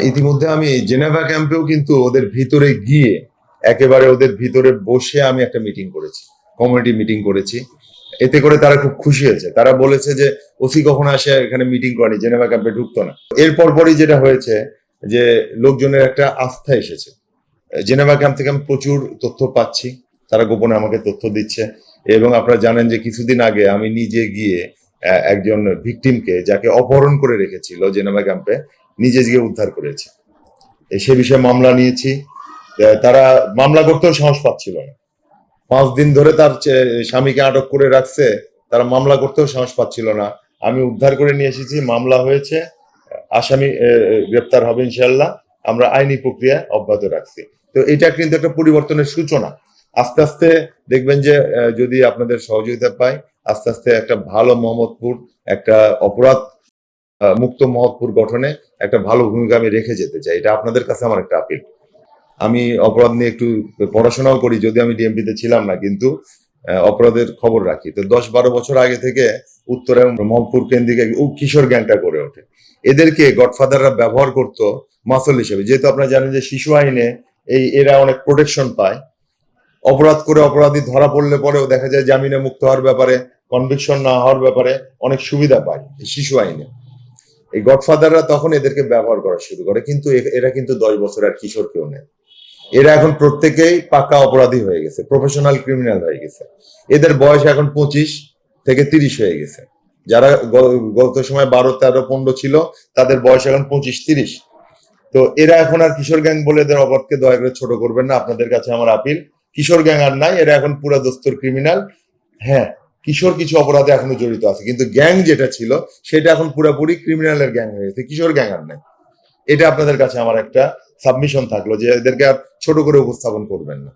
ইতিমধ্যে আমি জেনেভা ক্যাম্পেও কিন্তু ওদের ভিতরে গিয়ে একেবারে ওদের ভিতরে বসে আমি একটা মিটিং করেছি, কমিউনিটি মিটিং করেছি। এতে করে তারা খুব খুশি হয়েছে। তারা বলেছে যে ওসি কখনো আসে এখানে মিটিং করেনি, জেনেভা ক্যাম্পে ঢুকতো না। এরপর পরই যেটা হয়েছে যে লোকজনের একটা আস্থা এসেছে। জেনেভা ক্যাম্প থেকে আমি প্রচুর তথ্য পাচ্ছি, তারা গোপনে আমাকে তথ্য দিচ্ছে। এবং আপনারা জানেন যে কিছুদিন আগে আমি নিজে গিয়ে একজন ভিকটিমকে, যাকে অপহরণ করে রেখেছিল জেনেভা ক্যাম্পে, নিজে গিয়ে উদ্ধার করেছি। সে বিষয়ে মামলা নিয়েছি। তারা মামলা করতেও সাহস পাচ্ছিল না। 5 দিন ধরে তার স্বামীকে আটক করে রাখছে, তারা মামলা করতেও সাহস পাচ্ছিল না। আমি উদ্ধার করে নিয়ে এসেছি, মামলা হয়েছে, আসামি গ্রেপ্তার হবে ইনশাল্লাহ। আমরা আইনি প্রক্রিয়া অব্যাহত রাখছি। তো এটা কিন্তু একটা পরিবর্তনের সূচনা। আস্তে আস্তে দেখবেন যে যদি আপনাদের সহযোগিতা পাই, আস্তে আস্তে একটা ভালো মোহাম্মদপুর, একটা অপরাধ মুক্ত মোহাম্মদপুর গঠনে একটা ভালো ভূমিকা আমি রেখে যেতে চাই। এটা আপনাদের কাছে আমার একটা আপিল। আমি অপরাধ নিয়ে একটু পড়াশোনাও করি, যদি আমি ডিএমপিতে ছিলাম না, কিন্তু অপরাধের খবর রাখি। তো 10-12 বছর আগে থেকে উত্তরে মোহাম্মদপুর কেন্দ্রিক কিশোর গ্যাংটা গড়ে ওঠে। এদেরকে গডফাদাররা ব্যবহার করতো মাসল হিসেবে। যেহেতু আপনারা জানেন যে শিশু আইনে এরা অনেক প্রোটেকশন পায়। অপরাধ করে অপরাধী ধরা পড়লে পরেও দেখা যায় জামিনে মুক্ত হওয়ার ব্যাপারে, কনভিকশন না হওয়ার ব্যাপারে অনেক সুবিধা পায় এই শিশু আইনে। এই গডফাদাররা তখন এদেরকে ব্যবহার করা শুরু করে, কিন্তু এরা কিন্তু 10 বছর আর কিশোর কেউ নেই। এরা এখন প্রত্যেকেই পাকা অপরাধী হয়ে গেছে, প্রফেশনাল ক্রিমিনাল হয়ে গেছে। এদের বয়স এখন 25 থেকে 30 হয়ে গেছে। যারা গত সময় 12, 13, 15 ছিল, তাদের বয়স এখন 25-30। তো এরা এখন আর কিশোর গ্যাং বলে এদের অপরাধকে দয়া করে ছোট করবেন না। আপনাদের কাছে আমার আপিল, কিশোর গ্যাং আর নাই, এরা এখন পুরা দস্তুর ক্রিমিনাল। হ্যাঁ, কিশোর কিছু অপরাধে এখনো জড়িত আছে, কিন্তু গ্যাং যেটা ছিল সেটা এখন পুরাপুরি ক্রিমিনালের গ্যাং হয়ে গেছে, কিশোর গ্যাং আর নাই। এটা আপনাদের কাছে আমার একটা সাবমিশন থাকলো যে এদেরকে আর ছোট করে উপস্থাপন করবেন না।